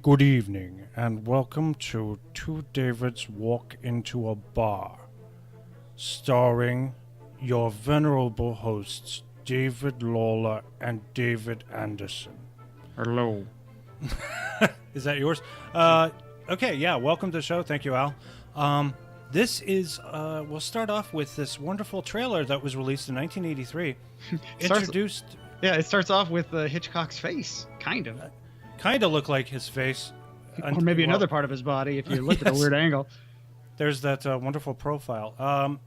Good evening, and welcome to Two Davids Walk into a Bar, starring your venerable hosts, David Lawler and David Anderson. Hello. Is that yours? Okay, yeah, welcome to the show. Thank you, Al. This is, we'll start off with this wonderful trailer that was released in 1983. It starts off with Hitchcock's face, kind of. Kind of look like his face. Or maybe another part of his body if you look at a weird angle. There's that wonderful profile.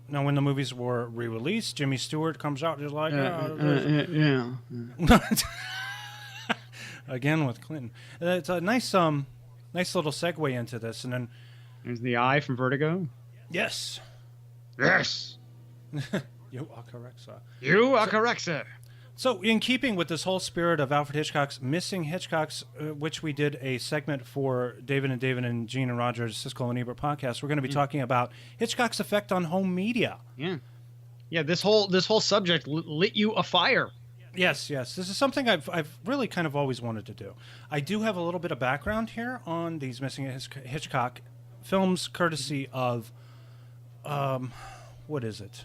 Now, when the movies were re-released, Jimmy Stewart comes out just like... yeah. Again with Clinton. It's a nice little segue into this. And then there's the eye from Vertigo. Yes. Yes. You are correct, sir. You are correct, sir. So, in keeping with this whole spirit of Alfred Hitchcock's Missing Hitchcocks, which we did a segment for David and Gene and Roger's Siskel and Ebert podcast, we're going to be talking about Hitchcock's effect on home media. Yeah. This whole subject lit you afire. Yes. This is something I've really kind of always wanted to do. I do have a little bit of background here on these Missing Hitchcock films, courtesy of, what is it?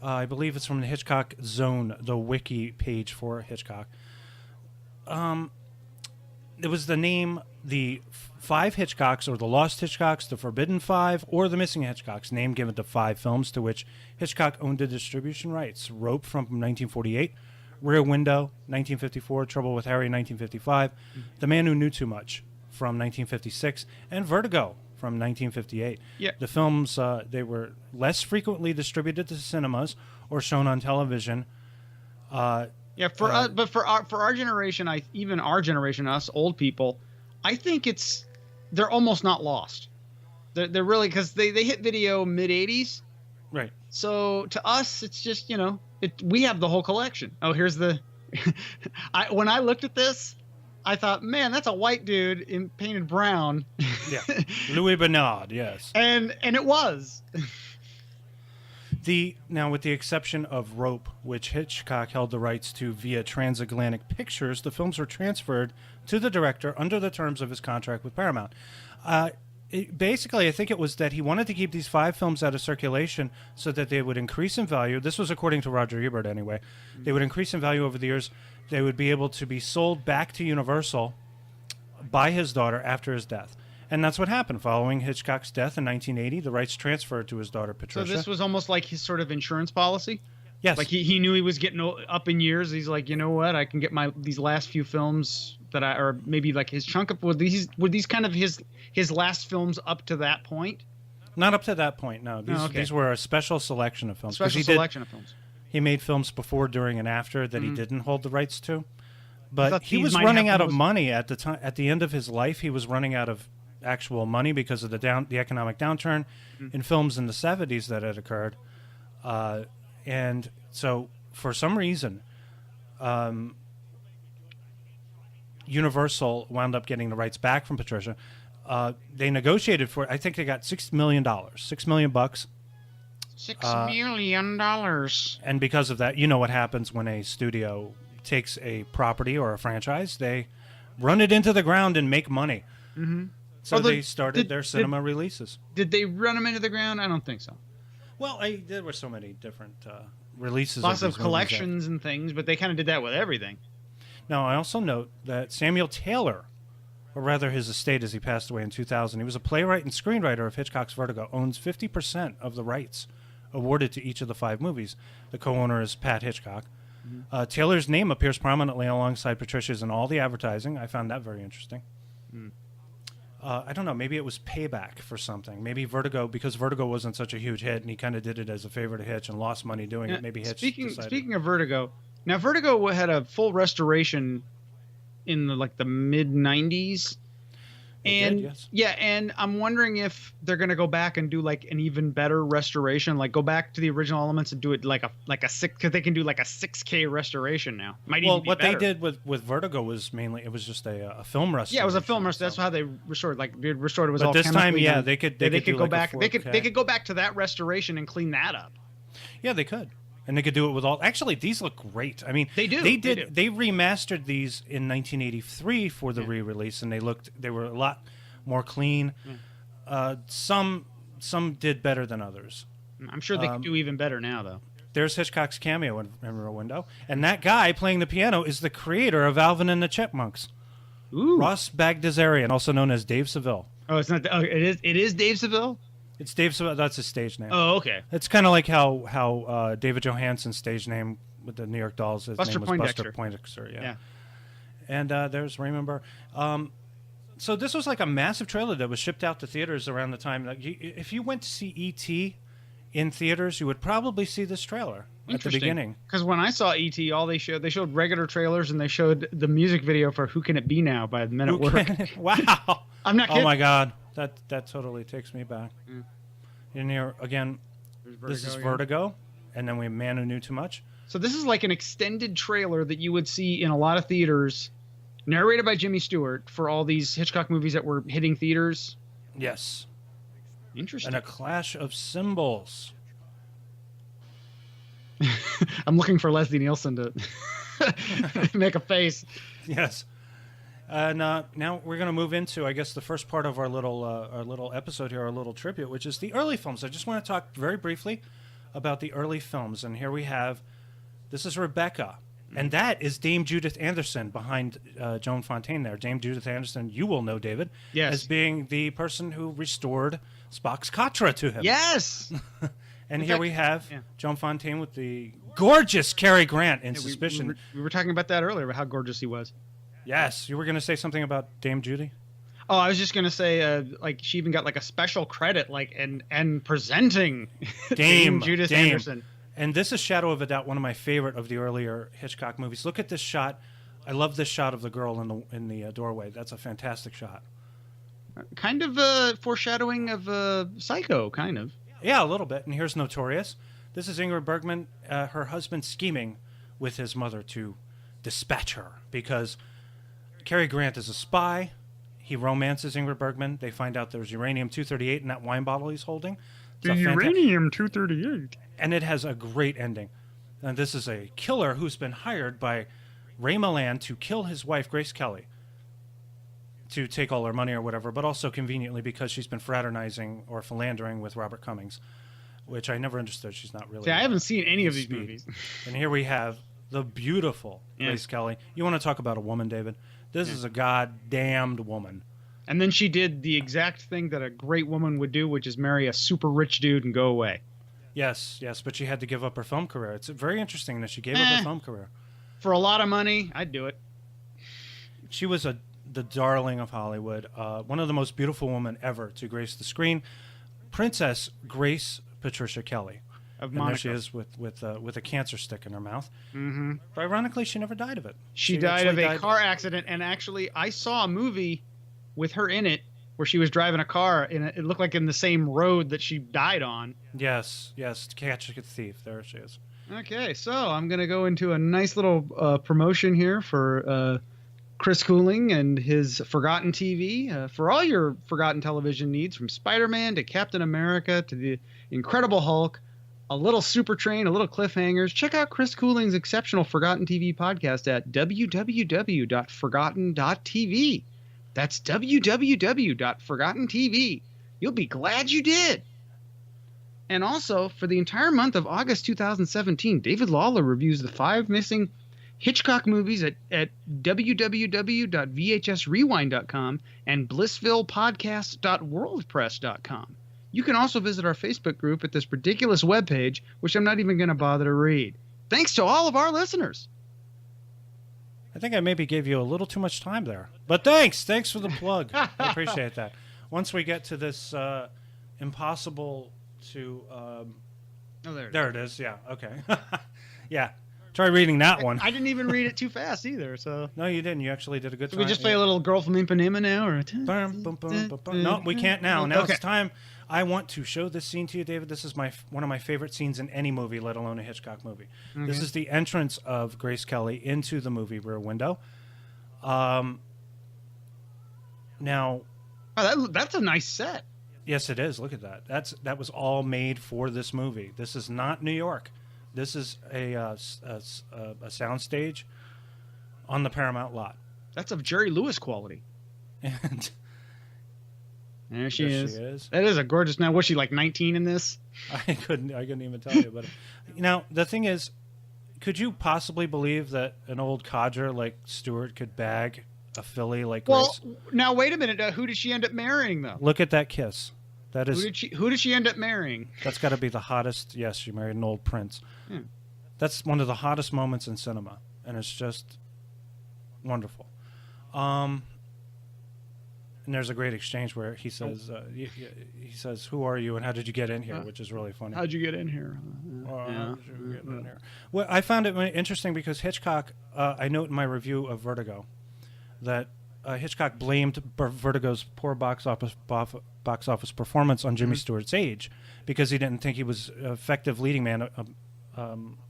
I believe it's from the Hitchcock Zone, the wiki page for Hitchcock. It was the name, the Five Hitchcocks, or the Lost Hitchcocks, the Forbidden Five, or the Missing Hitchcocks, name given to five films to which Hitchcock owned the distribution rights. Rope from 1948, Rear Window, 1954, Trouble with Harry, 1955, The Man Who Knew Too Much, from 1956, and Vertigo, from 1958. Yeah. The films, they were less frequently distributed to cinemas or shown on television. But for our generation, even our generation, us old people, I think they're almost not lost. They're really, because they hit video mid 80s. Right. So to us, it's just, we have the whole collection. Oh, here's the, when I looked at this, I thought, man, that's a white dude in painted brown. Yeah, Louis Bernard, yes. And it was. Now, with the exception of Rope, which Hitchcock held the rights to via Transatlantic Pictures, the films were transferred to the director under the terms of his contract with Paramount. Basically, I think it was that he wanted to keep these five films out of circulation so that they would increase in value. This was according to Roger Ebert, anyway. They would increase in value over the years. They would be able to be sold back to Universal by his daughter after his death. And that's what happened. Following Hitchcock's death in 1980, the rights transferred to his daughter, Patricia. So this was almost like his sort of insurance policy? Yes. Like he knew he was getting up in years. He's like, you know what? I can get these last few films or maybe like his chunk of, were these kind of his last films up to that point? Not up to that point, no. These were a special selection of films. Special selection of films. He made films before, during, and after that he didn't hold the rights to. But he was running out of money at the time. At the end of his life, he was running out of actual money because of the economic downturn in films in the 70s that had occurred. And so for some reason, Universal wound up getting the rights back from Patricia. They negotiated for, I think they got $6 million, $6 million bucks. $6 million. And because of that, you know what happens when a studio takes a property or a franchise, they run it into the ground and make money. Mm-hmm. So they started their cinema releases. Did they run them into the ground? I don't think so. Well, there were so many different releases. Lots of collections and things, but they kind of did that with everything. Now, I also note that Samuel Taylor, or rather his estate as he passed away in 2000, he was a playwright and screenwriter of Hitchcock's Vertigo, owns 50% of the rights awarded to each of the 5 movies. The co-owner is Pat Hitchcock. Mm-hmm. Taylor's name appears prominently alongside Patricia's in all the advertising. I found that very interesting. Mm. I don't know. Maybe it was payback for something. Maybe Vertigo, because Vertigo wasn't such a huge hit, and he kind of did it as a favor to Hitch and lost money doing it. Maybe Hitch decided. Speaking of Vertigo, now Vertigo had a full restoration in the mid '90s, and yes. Yeah, and I'm wondering if they're going to go back and do like an even better restoration, like go back to the original elements and do it like a 6, because they can do like a 6K restoration now. Might even be what better. They did with Vertigo was mainly, it was just a film restoration. Yeah, it was a film restoration. That's how they restored. Like they restored it was all. But this time, yeah, done. they could go back. They could go back to that restoration and clean that up. Yeah, they could. And they could do it with all. Actually, these look great. I mean, they do. They remastered these in 1983 for the re-release, and they were a lot more clean. Some did better than others. I'm sure they could do even better now, though. There's Hitchcock's cameo in Rear Window, and that guy playing the piano is the creator of Alvin and the Chipmunks. Ooh. Ross Bagdasarian, also known as Dave Seville. Oh, it's not. It is Dave Seville. It's Dave Seville. That's his stage name. Oh, okay. It's kind of like how David Johansen's stage name with the New York Dolls. His name was Buster Poindexter. Yeah. And there's Raymond Burr. So this was like a massive trailer that was shipped out to theaters around the time. Like, if you went to see E.T. in theaters, you would probably see this trailer at the beginning. Because when I saw E.T., they showed regular trailers, and they showed the music video for "Who Can It Be Now" by the Men at Work. Wow! I'm not kidding. Oh my God, that totally takes me back. Mm. And here again, this is Vertigo, and then we have Man Who Knew Too Much. So this is like an extended trailer that you would see in a lot of theaters, narrated by Jimmy Stewart for all these Hitchcock movies that were hitting theaters. Yes. Interesting. And a clash of cymbals. I'm looking for Leslie Nielsen to make a face. Yes. And now we're going to move into, I guess, the first part of our little episode here, our little tribute, which is the early films. I just want to talk very briefly about the early films. And here we have, this is Rebecca. And that is Dame Judith Anderson behind Joan Fontaine there. Dame Judith Anderson, you will know, David, as being the person who restored Spock's Katra to him. Yes! And here we have Joan Fontaine with the gorgeous Cary Grant in Suspicion. We were talking about that earlier, about how gorgeous he was. Yes. You were going to say something about Dame Judy? Oh, I was just going to say, she even got like a special credit, and presenting Dame Judith Anderson. And this is Shadow of a Doubt, one of my favorite of the earlier Hitchcock movies. Look at this shot. I love this shot of the girl in the doorway. That's a fantastic shot. Kind of a foreshadowing of Psycho, kind of. Yeah, a little bit. And here's Notorious. This is Ingrid Bergman, her husband scheming with his mother to dispatch her because Cary Grant is a spy. He romances Ingrid Bergman. They find out there's uranium-238 in that wine bottle he's holding. The uranium-238. And it has a great ending. And this is a killer who's been hired by Ray Milland to kill his wife, Grace Kelly, to take all her money or whatever, but also conveniently because she's been fraternizing or philandering with Robert Cummings, which I never understood. She's not really. See, I haven't seen any of these movies. And here we have the beautiful Grace Kelly. You want to talk about a woman, David? This is a goddamned woman. And then she did the exact thing that a great woman would do, which is marry a super rich dude and go away. Yes, but she had to give up her film career. It's very interesting that she gave up her film career. For a lot of money, I'd do it. She was the darling of Hollywood, one of the most beautiful women ever to grace the screen. Princess Grace Patricia Kelly. Of Monaco. And there she is with a cancer stick in her mouth. Mm-hmm. But ironically, she never died of it. She died of a car accident, and actually, I saw a movie with her in it where she was driving a car and it looked like in the same road that she died on. Yes, Catch a Thief. There she is. Okay, so I'm gonna go into a nice little promotion here for Chris Cooling and his Forgotten TV. For all your Forgotten television needs, from Spider-Man to Captain America to the Incredible Hulk, a little Super Train, a little cliffhangers, check out Chris Cooling's exceptional Forgotten TV podcast at www.forgotten.tv. That's www.forgotten.tv. You'll be glad you did. And also, for the entire month of August 2017, David Lawler reviews the 5 missing Hitchcock movies at www.vhsrewind.com and blissvillepodcast.worldpress.com. You can also visit our Facebook group at this ridiculous webpage, which I'm not even going to bother to read. Thanks to all of our listeners. I think I maybe gave you a little too much time there. But thanks for the plug. I appreciate that. Once we get to this impossible to... there it is. Yeah, okay. Yeah. Try reading that one. I didn't even read it too fast either. So no, you didn't. You actually did a good job. We just play a little Girl from Ipanema now, or no, we can't now. Now it's time. I want to show this scene to you, David. This is one of my favorite scenes in any movie, let alone a Hitchcock movie. Mm-hmm. This is the entrance of Grace Kelly into the movie Rear Window. Now, that's a nice set. Yes, it is. Look at that. That was all made for this movie. This is not New York. This is a soundstage on the Paramount lot. That's of Jerry Lewis quality. And there she is. That is a gorgeous. Now, was she like 19 in this? I couldn't even tell you. But now the thing is, could you possibly believe that an old codger like Stewart could bag a filly like Grace? Well, now wait a minute. Who did she end up marrying, though? Look at that kiss. That is. Who did she end up marrying? That's got to be the hottest. Yes, she married an old prince. That's one of the hottest moments in cinema, and it's just wonderful. And there's a great exchange where he says, he says, "Who are you, and how did you get in here?" Which is really funny. How'd you get in here? Well, I found it interesting because Hitchcock. I note in my review of Vertigo that Hitchcock blamed Vertigo's poor box office performance on Jimmy Stewart's age, because he didn't think he was an effective leading man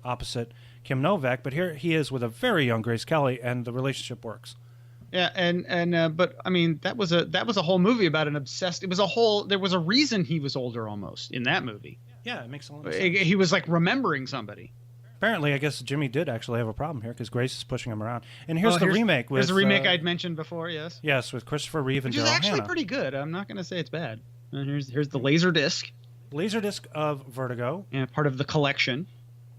opposite Kim Novak. But here he is with a very young Grace Kelly, and the relationship works. Yeah, but I mean that was a whole movie about an obsessed. It was a whole. There was a reason he was older almost in that movie. Yeah, it makes a lot of sense. He was like remembering somebody. Apparently, I guess Jimmy did actually have a problem here because Grace is pushing him around. And here's the remake. Here's the remake I'd mentioned before. Yes. Yes, with Christopher Reeve and Daryl Hannah. Which is actually pretty good. I'm not going to say it's bad. Here's the Laserdisc. Laserdisc of Vertigo. Yeah, part of the collection.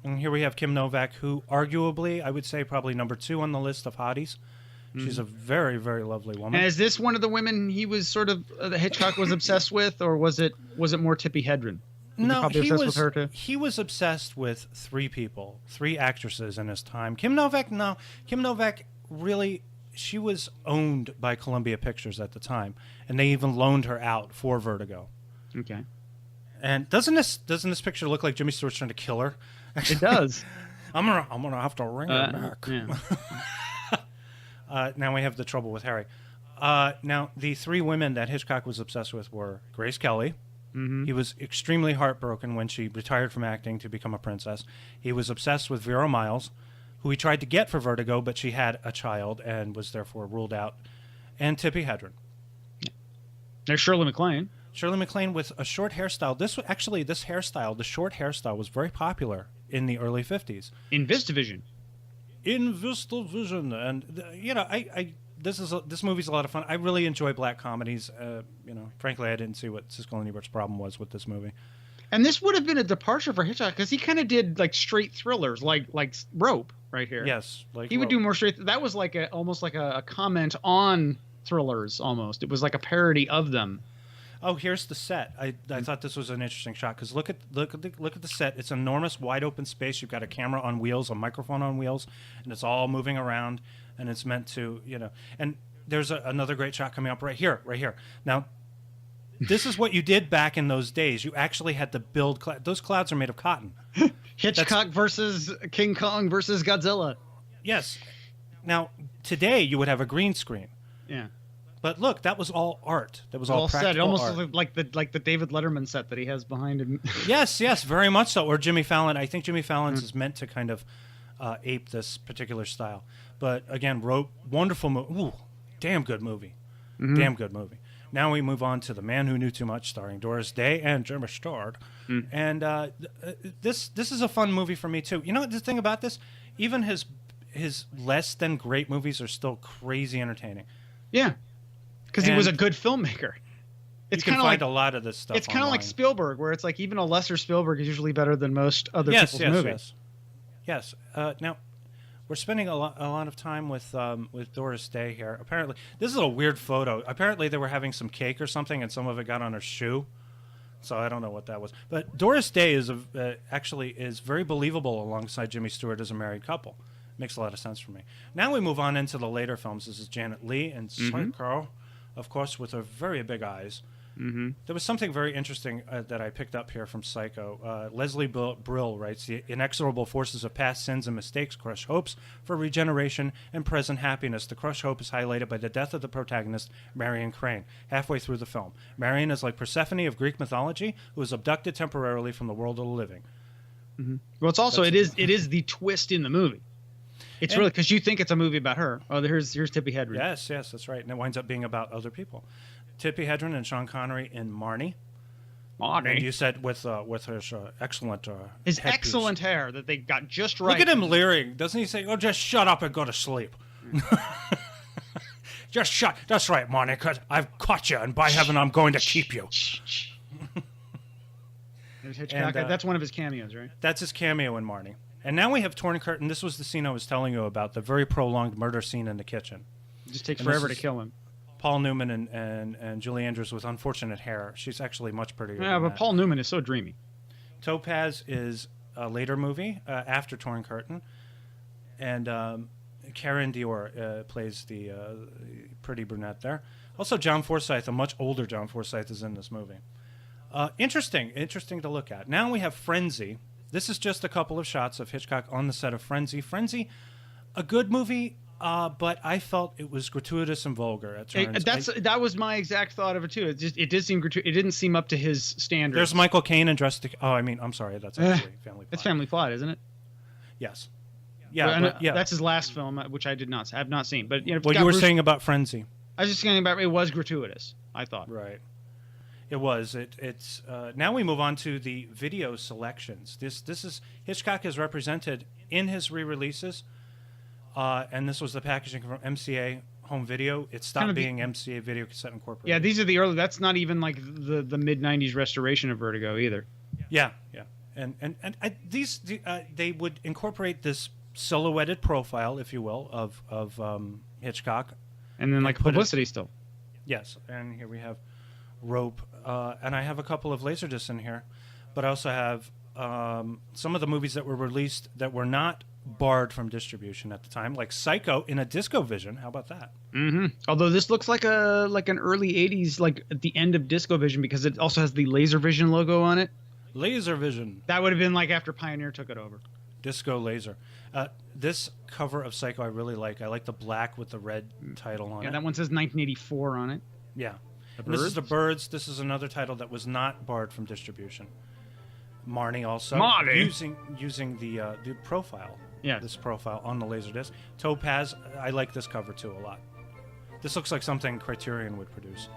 And here we have Kim Novak, who arguably, I would say, probably number 2 on the list of hotties. She's a very, very lovely woman. And is this one of the women he was sort of the Hitchcock was obsessed with, or was it more Tippi Hedren? No, he was obsessed with 3 people, 3 actresses in his time. Kim Novak, no. Kim Novak really, she was owned by Columbia Pictures at the time, and they even loaned her out for Vertigo. Okay. And doesn't this picture look like Jimmy Stewart's trying to kill her? It does. I'm gonna have to ring her back. Yeah. Now we have the trouble with Harry. Now, the 3 women that Hitchcock was obsessed with were Grace Kelly. Mm-hmm. He was extremely heartbroken when she retired from acting to become a princess. He was obsessed with Vera Miles, who he tried to get for Vertigo, but she had a child and was therefore ruled out. And Tippi Hedren. There's Shirley MacLaine. Shirley MacLaine with a short hairstyle. This hairstyle, the short hairstyle, was very popular in the early 50s. In VistaVision. And this movie's a lot of fun. I really enjoy black comedies. Frankly, I didn't see what Siskel and Ebert's problem was with this movie. And this would have been a departure for Hitchcock because he kind of did like straight thrillers, like Rope right here. Yes, like he would do more straight. That was like almost like a comment on thrillers. Almost, it was like a parody of them. Oh, here's the set. I thought this was an interesting shot because look at the set. It's enormous, wide open space. You've got a camera on wheels, a microphone on wheels, and it's all moving around. And it's meant to, And there's another great shot coming up right here. Now, this is what you did back in those days. You actually had to build those clouds are made of cotton. Hitchcock versus King Kong versus Godzilla. Yes. Now, today you would have a green screen. Yeah. But look, that was all art. That was all practical set. It almost art. looked like the David Letterman set that he has behind him. Yes, very much so. Or Jimmy Fallon. I think Jimmy Fallon's is meant to kind of ape this particular style. But again, Rope, wonderful movie. Ooh, damn good movie. Mm-hmm. Damn good movie. Now we move on to The Man Who Knew Too Much, starring Doris Day and Jimmy Stewart. Mm. And this is a fun movie for me too. You know the thing about this, even his less than great movies are still crazy entertaining. Yeah. Because he was a good filmmaker. It's kind of like a lot of this stuff. It's kind of like Spielberg, where it's like even a lesser Spielberg is usually better than most other people's movies. Yes. Now, we're spending a lot of time with Doris Day here. Apparently, this is a weird photo. Apparently, they were having some cake or something, and some of it got on her shoe. So I don't know what that was. But Doris Day is actually is very believable alongside Jimmy Stewart as a married couple. Makes a lot of sense for me. Now we move on into the later films. This is Janet Leigh and Psycho. Of course, with her very big eyes. Mm-hmm. There was something very interesting that I picked up here from Psycho. Leslie Brill writes, the inexorable forces of past sins and mistakes crush hopes for regeneration and present happiness. The crushed hope is highlighted by the death of the protagonist, Marion Crane, halfway through the film. Marion is like Persephone of Greek mythology, who is abducted temporarily from the world of the living. Mm-hmm. Well, it's also, it is the twist in the movie. It's really because you think it's a movie about her. Oh, here's Tippi Hedren. Yes, that's right. And it winds up being about other people. Tippi Hedren and Sean Connery in Marnie. And you said with his excellent his excellent hair that they got just right. Look at him leering. Doesn't he say, "Oh, just shut up and go to sleep"? Just shut. That's right, Marnie. Because I've caught you, and by heaven, I'm going to keep you. There's Hitchcock. That's one of his cameos, right? That's his cameo in Marnie. And now we have Torn Curtain. This was the scene I was telling you about, the very prolonged murder scene in the kitchen. It just takes forever to kill him. Paul Newman and Julie Andrews with unfortunate hair. She's actually much prettier than but that. Paul Newman is so dreamy. Topaz is a later movie after Torn Curtain. And Karen Dior plays the pretty brunette there. Also, John Forsythe, a much older John Forsythe, is in this movie. Interesting to look at. Now we have Frenzy. This is just a couple of shots of Hitchcock on the set of Frenzy. Frenzy, a good movie, but I felt it was gratuitous and vulgar at turns. That was my exact thought of it too. It did seem gratuitous. It didn't seem up to his standards. There's Michael Caine and Dressed to... I'm sorry. That's actually Family Plot. It's Family Plot, isn't it? Yes. Yeah, that's his last film, which I have not seen. But you were saying about Frenzy. I was just saying about it was gratuitous, I thought. Right. It was. It's now we move on to the video selections. This is Hitchcock is represented in his re-releases, and this was the packaging from MCA Home Video. It stopped being MCA Video Cassette Incorporated. Yeah, these are the early. That's not even like the mid '90s restoration of Vertigo either. Yeah, and these they would incorporate this silhouetted profile, if you will, of Hitchcock, and then like publicity still. Yes, and here we have Rope, and I have a couple of Laserdiscs in here, but I also have some of the movies that were released that were not barred from distribution at the time, like Psycho in a Disco Vision. How about that? Mm-hmm. Although this looks like an early '80s, like at the end of Disco Vision, because it also has the Laser Vision logo on it. Laser Vision. That would have been like after Pioneer took it over. Disco Laser. This cover of Psycho I really like. I like the black with the red title on it. Yeah, that one says 1984 on it. Yeah. This is The Birds. This is another title that was not barred from distribution. Marnie also. Using the profile. Yeah. This profile on the Laserdisc. Topaz, I like this cover too a lot. This looks like something Criterion would produce.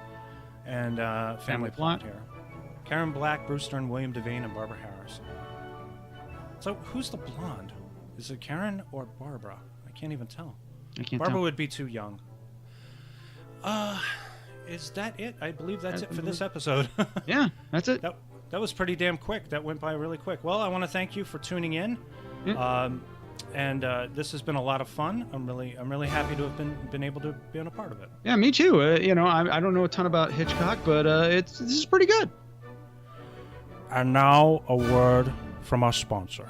And Family Plot here. Karen Black, Bruce Stern, William Devane, and Barbara Harris. So who's the blonde? Is it Karen or Barbara? I can't even tell. Barbara would be too young. Is that it? I believe that's it for this episode. Yeah, that's it. That was pretty damn quick. That went by really quick. Well, I want to thank you for tuning in. Yeah. And this has been a lot of fun. I'm really happy to have been able to be a part of it. Yeah, me too. I don't know a ton about Hitchcock, but this is pretty good. And now a word from our sponsor.